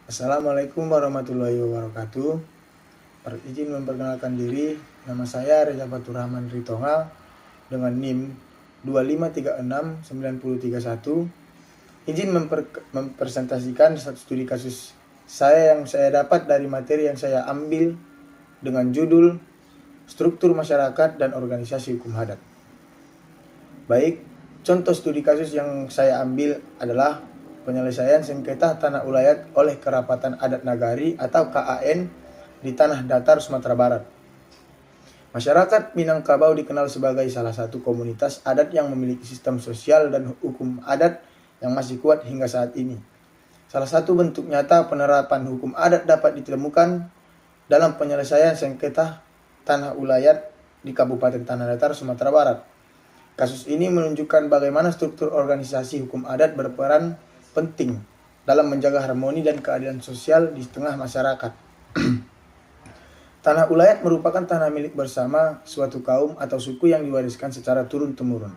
Assalamualaikum warahmatullahi wabarakatuh. Izin memperkenalkan diri, nama saya Reza Fatur Rahman Ritonga dengan NIM 2536931. Izin mempresentasikan studi kasus saya yang saya dapat dari materi yang saya ambil dengan judul Struktur Masyarakat dan Organisasi Hukum Adat. Baik, contoh studi kasus yang saya ambil adalah penyelesaian sengketa tanah ulayat oleh Kerapatan Adat Nagari atau KAN di Tanah Datar, Sumatera Barat. Masyarakat Minangkabau dikenal sebagai salah satu komunitas adat yang memiliki sistem sosial dan hukum adat yang masih kuat hingga saat ini. Salah satu bentuk nyata penerapan hukum adat dapat ditemukan dalam penyelesaian sengketa tanah ulayat di Kabupaten Tanah Datar, Sumatera Barat. Kasus ini menunjukkan bagaimana struktur organisasi hukum adat berperan penting dalam menjaga harmoni dan keadilan sosial di tengah masyarakat. Tanah ulayat merupakan tanah milik bersama suatu kaum atau suku yang diwariskan secara turun-temurun.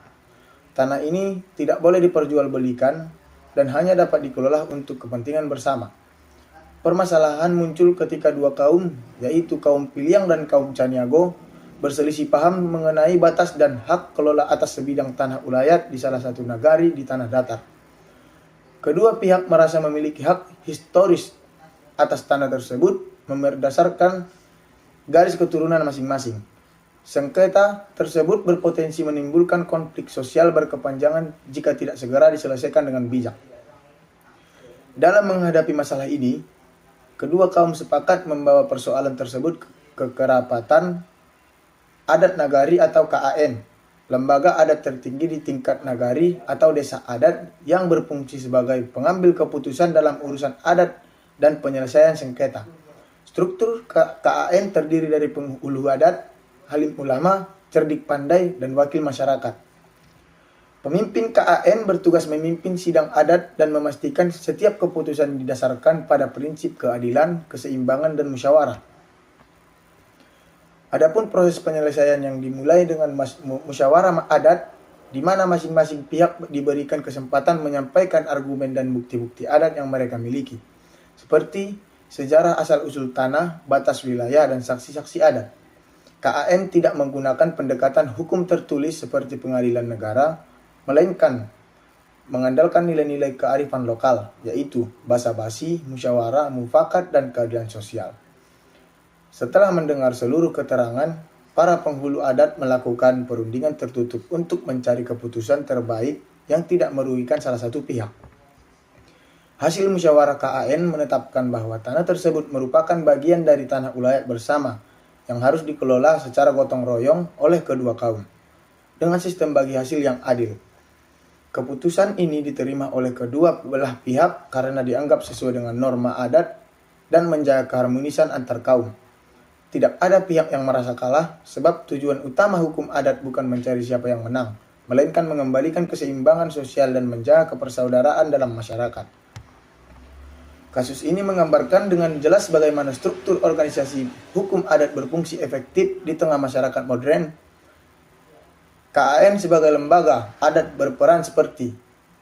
Tanah ini tidak boleh diperjualbelikan dan hanya dapat dikelola untuk kepentingan bersama. Permasalahan muncul ketika dua kaum, yaitu kaum Piliang dan kaum Caniago, berselisih paham mengenai batas dan hak kelola atas sebidang tanah ulayat di salah satu nagari di Tanah Datar. Kedua pihak merasa memiliki hak historis atas tanah tersebut berdasarkan garis keturunan masing-masing. Sengketa tersebut berpotensi menimbulkan konflik sosial berkepanjangan jika tidak segera diselesaikan dengan bijak. Dalam menghadapi masalah ini, kedua kaum sepakat membawa persoalan tersebut ke Kerapatan Adat Nagari atau KAN, lembaga adat tertinggi di tingkat nagari atau desa adat yang berfungsi sebagai pengambil keputusan dalam urusan adat dan penyelesaian sengketa. Struktur KAN terdiri dari penghulu adat, halim ulama, cerdik pandai, dan wakil masyarakat. Pemimpin KAN bertugas memimpin sidang adat dan memastikan setiap keputusan didasarkan pada prinsip keadilan, keseimbangan, dan musyawarah. Adapun proses penyelesaian yang dimulai dengan musyawarah adat, di mana masing-masing pihak diberikan kesempatan menyampaikan argumen dan bukti-bukti adat yang mereka miliki, seperti sejarah asal-usul tanah, batas wilayah, dan saksi-saksi adat. KAN tidak menggunakan pendekatan hukum tertulis seperti pengadilan negara, melainkan mengandalkan nilai-nilai kearifan lokal, yaitu basa-basi, musyawarah, mufakat, dan keadilan sosial. Setelah mendengar seluruh keterangan, para penghulu adat melakukan perundingan tertutup untuk mencari keputusan terbaik yang tidak merugikan salah satu pihak. Hasil musyawarah KAN menetapkan bahwa tanah tersebut merupakan bagian dari tanah ulayat bersama yang harus dikelola secara gotong royong oleh kedua kaum, dengan sistem bagi hasil yang adil. Keputusan ini diterima oleh kedua belah pihak karena dianggap sesuai dengan norma adat dan menjaga keharmonisan antar kaum. Tidak ada pihak yang merasa kalah, sebab tujuan utama hukum adat bukan mencari siapa yang menang, melainkan mengembalikan keseimbangan sosial dan menjaga kepersaudaraan dalam masyarakat. Kasus ini menggambarkan dengan jelas bagaimana struktur organisasi hukum adat berfungsi efektif di tengah masyarakat modern. KAN sebagai lembaga adat berperan seperti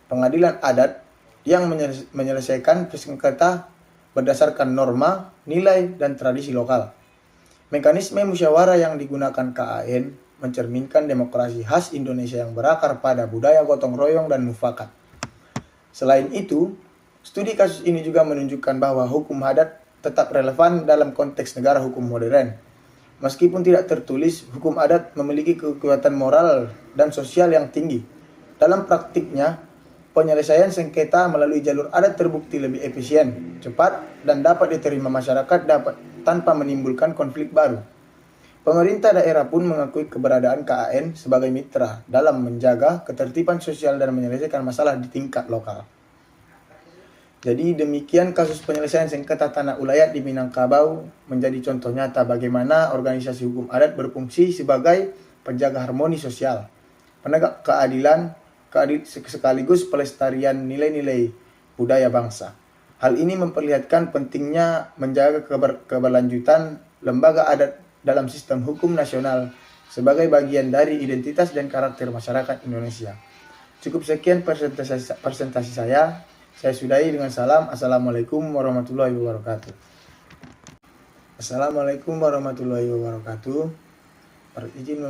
pengadilan adat yang menyelesaikan sengketa berdasarkan norma, nilai, dan tradisi lokal. Mekanisme musyawarah yang digunakan KAN mencerminkan demokrasi khas Indonesia yang berakar pada budaya gotong royong dan mufakat. Selain itu, studi kasus ini juga menunjukkan bahwa hukum adat tetap relevan dalam konteks negara hukum modern. Meskipun tidak tertulis, hukum adat memiliki kekuatan moral dan sosial yang tinggi. Dalam praktiknya, penyelesaian sengketa melalui jalur adat terbukti lebih efisien, cepat, dan dapat diterima masyarakat tanpa menimbulkan konflik baru. Pemerintah daerah pun mengakui keberadaan KAN sebagai mitra dalam menjaga ketertiban sosial dan menyelesaikan masalah di tingkat lokal. Jadi demikian kasus penyelesaian sengketa tanah ulayat di Minangkabau menjadi contoh nyata bagaimana organisasi hukum adat berfungsi sebagai penjaga harmoni sosial, penegak keadilan, sekaligus pelestarian nilai-nilai budaya bangsa. Hal ini memperlihatkan pentingnya menjaga keberlanjutan lembaga adat dalam sistem hukum nasional sebagai bagian dari identitas dan karakter masyarakat Indonesia. Cukup sekian presentasi saya. Saya sudahi dengan salam. Assalamualaikum warahmatullahi wabarakatuh. Assalamualaikum warahmatullahi wabarakatuh. Izin